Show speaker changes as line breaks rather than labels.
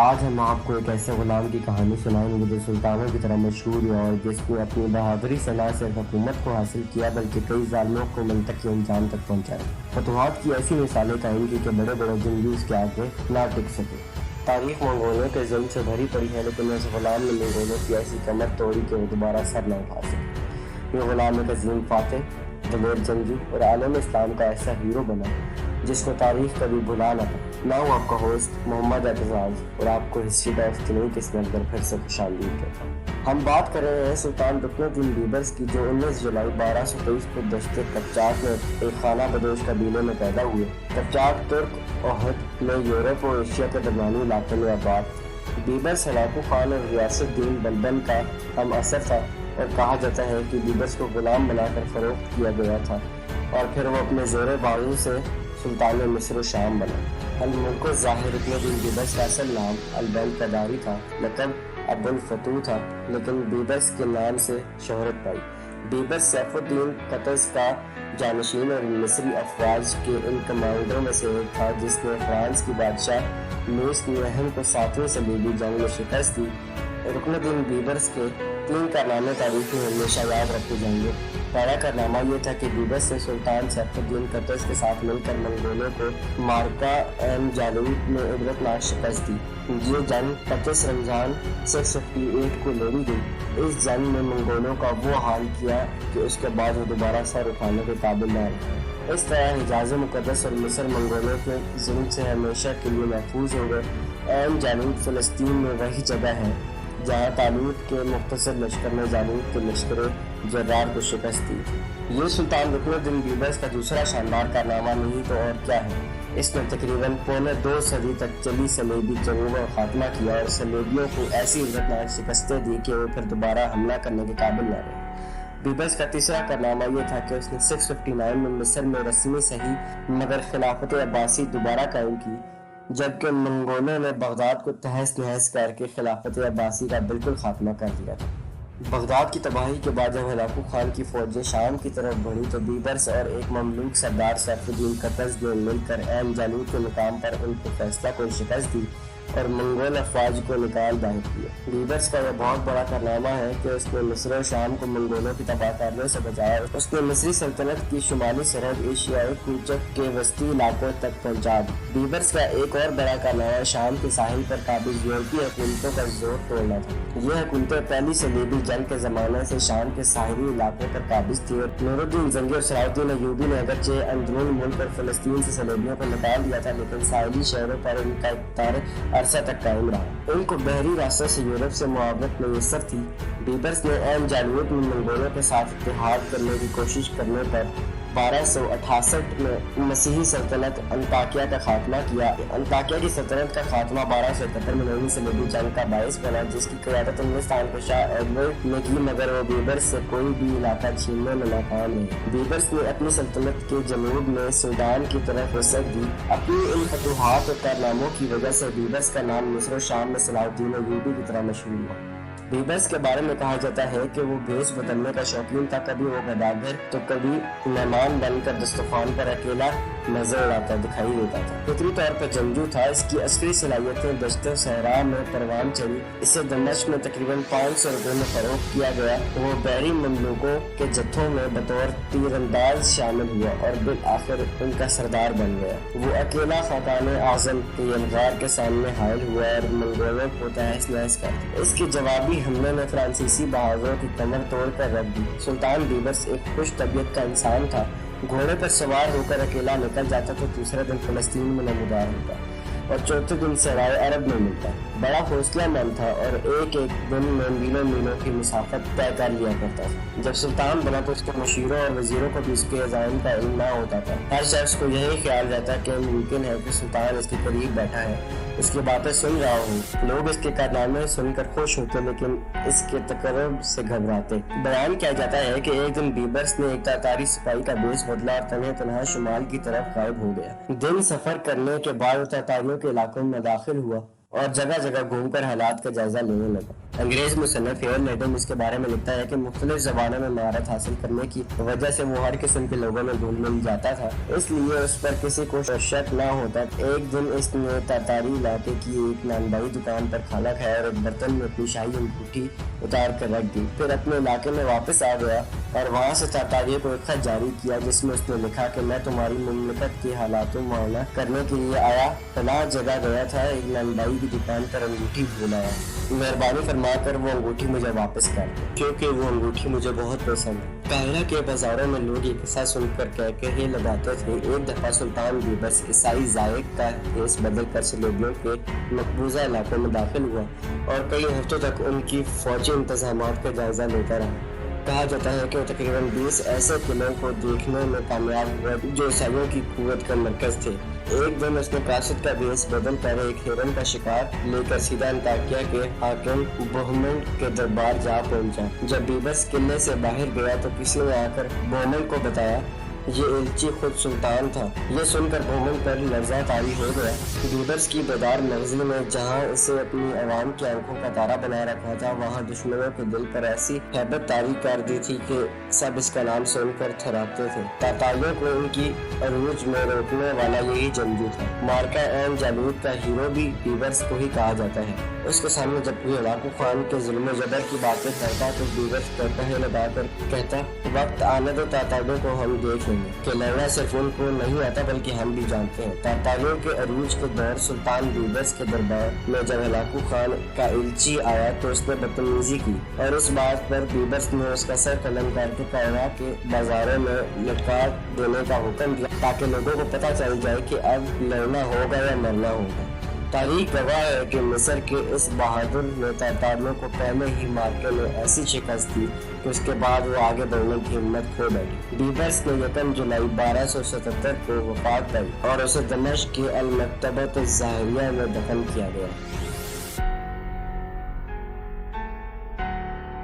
آج ہم آپ کو ایک ایسے غلام کی کہانی سنائیں گے جو سلطانوں کی طرح مشہور ہوا اور جس نے اپنی بہادری سے نہ صرف حکومت کو حاصل کیا بلکہ کئی ظالموں کو منطقی انجام تک پہنچایا۔ فتوحات کی ایسی مثالیں قائم کی کہ بڑے بڑے جنگی اس کے آگے نہ ٹک سکے۔ تاریخ منگولوں کے ظلم سے بھری پڑی ہے، لیکن اس غلام نے منگولوں کی ایسی کمر توڑی کہ وہ دوبارہ سر نہ اٹھا سکے۔ یہ غلام ایک عظیم فاتح، دلیر جنگجو اور عالم اسلام کا ایسا ہیرو بنا جس کو تاریخ کبھی بھلا نہ پائے۔ میں ہوں آپ کا ہوسٹ محمد اعتزاز اور آپ کو ہسٹری ڈائس کی نئی قسم پر پھر سے خوشامدید کہتا ہوں۔ ہم بات کر رہے ہیں سلطان رکن الدین بیبرس کی، جو 19 جولائی 1223 کو دشت قپچاق میں ایک خانہ بدوش قبیلے میں پیدا ہوئے۔ قپچاق ترک عہد میں یورپ اور ایشیا کے درمیانی علاقے میں آباد تھے۔ بیبرس ہلاکو خان اور ریاست الدین بلبن کا ہم اثر تھا اور کہا جاتا ہے کہ بیبرس کو غلام بنا کر فروخت کیا گیا تھا اور پھر وہ اپنے زیر بازو سے سلطان مصر و شام بنا۔ الملک الظاہر رکن الدین بیبرس کا اصل نام البلقداری تھا، لقب ابو الفتوح تھا، لیکن بیبرس کے نام سے شہرت پائی۔ بیبرس سیف الدین قطز کا جانشین اور مصری افواج کے ان کمانڈروں میں سے ایک تھا جس نے فرانس کی بادشاہ لوئس نوہم کو 7ویں صلیبی جنگ میں شکست دی۔ رکن الدین بیبرس کے 3 کارنامے تاریخ میں ہمیشہ یاد رکھے جائیں گے۔ پہلا کارنامہ یہ تھا کہ بیبرس نے سلطان سیف الدین قطز کے ساتھ مل کر منگولوں کو مارکہ عین جالوت میں عبرتناک شکست دی۔ یہ جنگ 25 رمضان 658 کو لڑی گئی۔ اس جنگ میں منگولوں کا وہ حال کیا کہ اس کے بعد وہ دوبارہ سر اٹھانے کے قابل نہ رہے۔ اس طرح حجاز مقدس اور مصر منگولوں کے ظلم سے ہمیشہ کے لیے محفوظ ہو گئے۔ عین جالوت فلسطین میں وہی جگہ ہے جہاں طالوت کے مختصر لشکر نے جالوت کے لشکر جرار کو شکست دی تھی۔ یہ سلطان رکن الدین بیبرس کا دوسرا شاندار کارنامہ نہیں تو اور کیا ہے۔ اس نے تقریباً پونے 2 صدی تک چلی صلیبی جنگوں کا خاتمہ کیا اور صلیبیوں کو ایسی عبرتناک شکستیں دی کہ وہ پھر دوبارہ حملہ کرنے کے قابل نہ رہے۔ بیبرس کا تیسرا کارنامہ یہ تھا کہ اس نے 659 میں مصر میں رسمی صحیح مگر خلافت عباسی دوبارہ قائم کی، جبکہ منگولوں نے بغداد کو تہس نہس کر کے خلافت عباسی کا بالکل خاتمہ کر دیا تھا۔ بغداد کی تباہی کے بعد جب ہلاکو خان کی فوجیں شام کی طرف بڑھی تو بیبرس اور ایک مملوک سردار سیف الدین قطز نے مل کر عین جالوت کے مقام پر ان کو فیصلہ کو شکست دی اور منگول افواج کو نکال دہر کیا۔ بیبرس کا یہ بہت بڑا کارنامہ ہے کہ اس نے مصر و شام کو منگولوں کی تباہ کاری سے بچایا۔ اس نے مصری سلطنت کی شمالی سرحد ایشیائی کوچک کے وسطی علاقوں تک پہنچا دی۔ بیبرس کا ایک اور بڑا کارنامہ شام کے ساحل پر قابض یورپی حکومتوں کا زور توڑنا تھا۔ یہ حکومتیں پہلی صلیبی جنگ کے زمانے سے شام کے ساحلی علاقوں پر قابض تھی اور نور الدین زنگی اور صلاح الدین ایوبی نے اگرچہ اندرون ملک اور فلسطین سے صلیبیوں کو نکال دیا تھا، لیکن ساحلی شہروں پر ان کا اقتدار عرصہ تک قائم رہا۔ ان کو بحری راستوں سے یورپ سے معاونت میسر تھی۔ بیبرس نے عین جالوت میں منگولوں کے ساتھ اتحاد کرنے کی کوشش کرنے پر 1268 میں مسیحی سلطنت انطاکیہ کا خاتمہ کیا۔ انطاکیہ کی سلطنت کا خاتمہ 1271 میں نویں صلیبی جنگ کا باعث بنا، جس کی قیادت انگلستان کے شاہ ایڈورڈ نے کی، مگر وہ بیبرس سے کوئی بھی علاقہ چھیننے میں ناکام رہے۔ بیبرس نے اپنی سلطنت کے جنوب میں سوڈان کی طرف وسعت دی۔ اپنی ان فتوحات اور کارناموں کی وجہ سے بیبرس کا نام مصر و شام میں صلاح الدین ایوبی کی طرح مشہور ہوا۔ بیبرس کے بارے میں کہا جاتا ہے کہ وہ بھیس بدلنے کا شوقین تھا، کبھی وہ گداگر تو کبھی مہمان بن کر دسترخوان پر اکیلا نظر آتا دکھائی دیتا تھا۔ فطری طور پر جنگجو تھا۔ اس کی عسکری صلاحیتیں دشت صحرا میں پروان چڑھی۔ اسے دمشق میں تقریباً 500 روپے میں فروخت کیا گیا۔ وہ بحری مملوکوں کے جتھوں میں بطور تیر انداز شامل ہوا اور بالآخر ان کا سردار بن گیا۔ وہ اکیلا خاقان اعظم کے یلغار کے سامنے حائل ہوا اور منگولوں کو تہس نہس کر دیا۔ اس کے جوابی حملے میں فرانسیسی بہادروں کی کمر توڑ کر رکھ دی۔ سلطان بیبرس ایک خوش طبیعت کا انسان تھا۔ گھوڑے پر سوار ہو کر اکیلا نکل جاتا تو دوسرے دن فلسطین میں نمودار ہوتا اور چوتھے دن صحرائے عرب میں ملتا۔ بڑا حوصلہ مند تھا اور ایک دن میں میلوں کی مسافت طے کر لیا کرتا تھا۔ جب سلطان بنا تو اس کے مشیروں اور وزیروں کو بھی اس کے عزائم کا علم نہ ہوتا تھا۔ ہر شخص کو یہی خیال رہتا کہ ممکن ہے کہ سلطان اس کے قریب بیٹھا ہے، اس کی باتیں سن رہا ہوں۔ لوگ اس کے کارنامے سن کر خوش ہوتے لیکن اس کے تقرب سے گھبراتے۔ بیان کیا جاتا ہے کہ ایک دن بیبرس نے ایک تاتاری سپاہی کا بیس بدلا اور تنہا شمال کی طرف غائب ہو گیا۔ دن سفر کرنے کے بعد وہ تاتاریوں کے علاقوں میں داخل ہوا اور جگہ جگہ گھوم کر حالات کا جائزہ لینے لگا۔ انگریز مصنف ایئر لیڈن اس کے بارے میں لکھتا ہے کہ مختلف زبانوں میں مہارت حاصل کرنے کی وجہ سے وہ ہر قسم کے لوگوں میں گھل مل جاتا تھا، اس لیے اس پر کسی کو شک نہ ہوتا۔ ایک دن اس نے تاتاری علاقے کی ایک نانبائی دکان پر کھانا کھایا اور ایک برتن میں اپنی شاہی انگوٹھی اتار کر رکھ دی، پھر اپنے علاقے میں واپس آ گیا اور وہاں سے تاتاریوں کو ایک خط جاری کیا جس میں اس نے لکھا کہ میں تمہاری مملکت کے حالات معائنہ کرنے کے لیے آیا، فلاں جگہ گیا تھا، ایک نانبائی کی دکان پر انگوٹھی بھول آیا، مہربانی فرما کر وہ انگوٹھی مجھے واپس کر دو کیونکہ وہ انگوٹھی مجھے بہت پسند ہے۔ قاہرہ کے بازاروں میں لوگ یہ قصہ سن کر کہکہے لگاتے تھے۔ ایک دفعہ سلطان بیبرس عیسائی ذائق کا حیث بدل کر سلیبیوں کے مقبوضہ علاقوں میں داخل ہوا اور کئی ہفتوں تک ان کی فوجی انتظامات کا جائزہ لیتا رہا۔ کہا جاتا ہے کہ وہ تقریباً 20 ایسے قلعوں کو دیکھنے میں کامیاب ہوا جو عیسائیوں کی قوت کا مرکز تھے۔ ایک دن اس نے قاصد کا بھیس بدل کر ایک ہرن کا شکار لے کر سیدھا انطاکیہ کے حاکم بہمن کے دربار جا پہنچا۔ جب بیبرس قلعے سے باہر گیا تو کسی نے آ کر بہمن کو بتایا یہ ایلچی خود سلطان تھا۔ یہ سن کر بہمن پر لرزہ طاری ہو گیا۔ بیبرس کی بیدار مغزی میں جہاں اسے اپنی عوام کی آنکھوں کا تارا بنائے رکھا تھا، وہاں دشمنوں کے دل پر ایسی ہیبت طاری کر دی تھی کہ سب اس کا نام سن کر تھراتے تھے۔ تاتاریوں کو ان کی عروج میں روکنے والا یہی جنگجو تھا۔ مارکا عین جالوت کا ہیرو بھی بیبرس کو ہی کہا جاتا ہے۔ اس کے سامنے جب کوئی ہلاکو خان کے ظلم و جبر کی باتیں کرتا تو بیبرس کہے لگا کر کہتا وقت آنے دو تاتاریوں کو ہم دیکھ لیں گے کہ لڑنا صرف ان کو نہیں آتا بلکہ ہم بھی جانتے ہیں۔ تاتاریوں کے عروج کے دور سلطان بیبرس کے دربار میں جب ہلاکو خان کا ایلچی آیا تو اس نے بدتمیزی کی اور اس بات پر بیبرس نے اس کا سر قلم کر کے قاہرہ کے بازاروں میں لٹکا دینے کا حکم دیا تاکہ لوگوں کو پتہ چل جائے کہ اب لڑنا ہوگا یا مرنا ہوگا۔ تاریخ گواہ ہے کہ مصر کے اس بہادر نے تاتاریوں کو پہلے ہی مارکے میں ایسی شکست دی کہ اس کے بعد وہ آگے بڑھنے کی ہمت کھو بیٹھی۔ بیبرس نے 1 جولائی 1277 کو وفات پائی اور اسے دمشق کے المکتبۃ الظاہریہ میں دفن کیا گیا۔